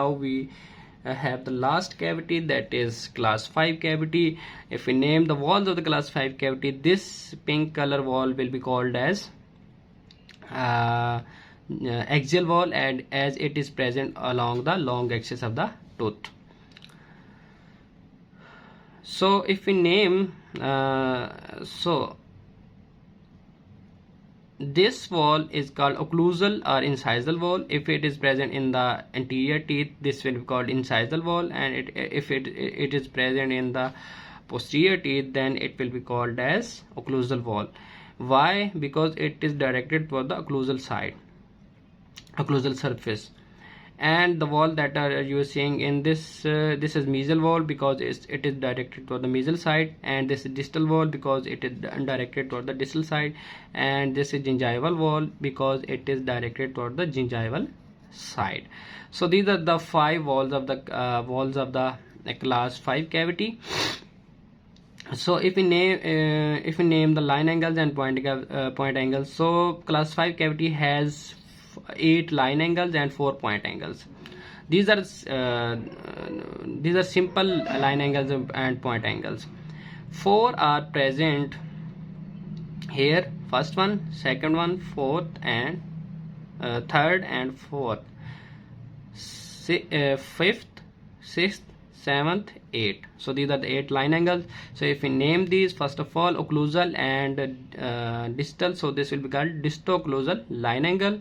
Now we have the last cavity, that is class 5 cavity. If we name the walls of the class 5 cavity, this pink color wall will be called as axial wall, and as it is present along the long axis of the tooth. So if we name this wall is called occlusal or incisal wall. If it is present in the anterior teeth, this will be called incisal wall, and if it is present in the posterior teeth, then it will be called as occlusal wall. Why? Because it is directed toward the occlusal side, occlusal surface. And the wall that you are seeing in this this is mesial wall, because it is directed toward the mesial side, and this is distal wall because it is directed toward the distal side, and this is gingival wall because it is directed toward the gingival side. So these are the 5 walls of the class 5 cavity. So if we name the line angles and point angles, so class 5 cavity has 8 line angles and 4 point angles. These are simple line angles and point angles. 4 are present here: first one, second one, fourth, and third and fourth, fifth, sixth, 7th, 8th. So these are the 8 line angles. So if we name these, first of all, occlusal and distal, so this will be called disto-occlusal line angle.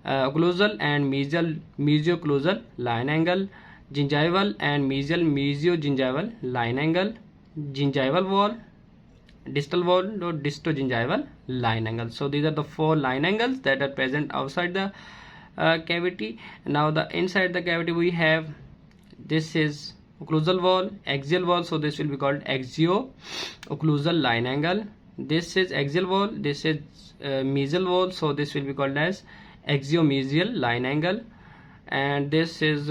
Occlusal and mesio-occlusal line angle, gingival and mesio-gingival line angle, gingival wall, distal wall, or disto-gingival line angle. So these are the 4 line angles that are present outside the cavity. Now the inside the cavity we have, this is occlusal wall, axial wall, so this will be called axio-occlusal line angle. This is axial wall, this is mesial wall, so this will be called as axiomesial line angle, and this is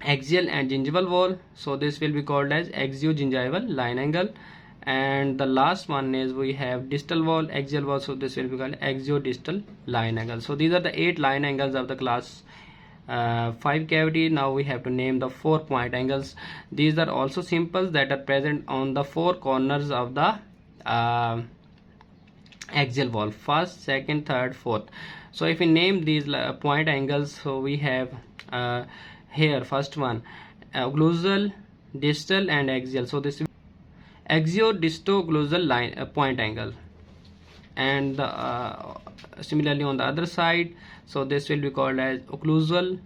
axial and gingival wall, so this will be called as axio-gingival line angle. And the last one is we have distal wall, axial wall, so this will be called axio-distal line angle. So these are the 8 line angles of the class 5 cavity. Now we have to name the 4 point angles. These are also simple, that are present on the 4 corners of the axial wall: first, second, third, fourth. So if we name these point angles, so we have here first one, occlusal, distal, and axial. So this is axio-disto-occlusal line point angle, and similarly on the other side, so this will be called as occlusal,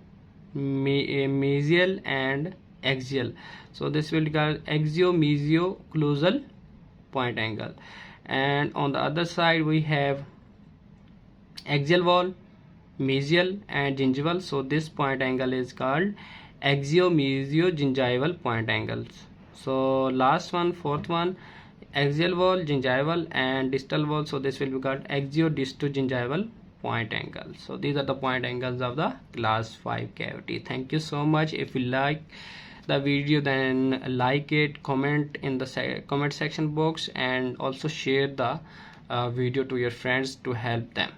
mesial, and axial. So this will be called axio-mesio-occlusal point angle. And on the other side we have axial wall, mesial, and gingival, so this point angle is called axio-mesio-gingival point angles. So last one, fourth one, axial wall, gingival, and distal wall, so this will be called axio-disto-gingival point angle. So these are the point angles of the class 5 cavity. Thank you so much. If you like the video, then like it, comment in the comment section box, and also share the video to your friends to help them.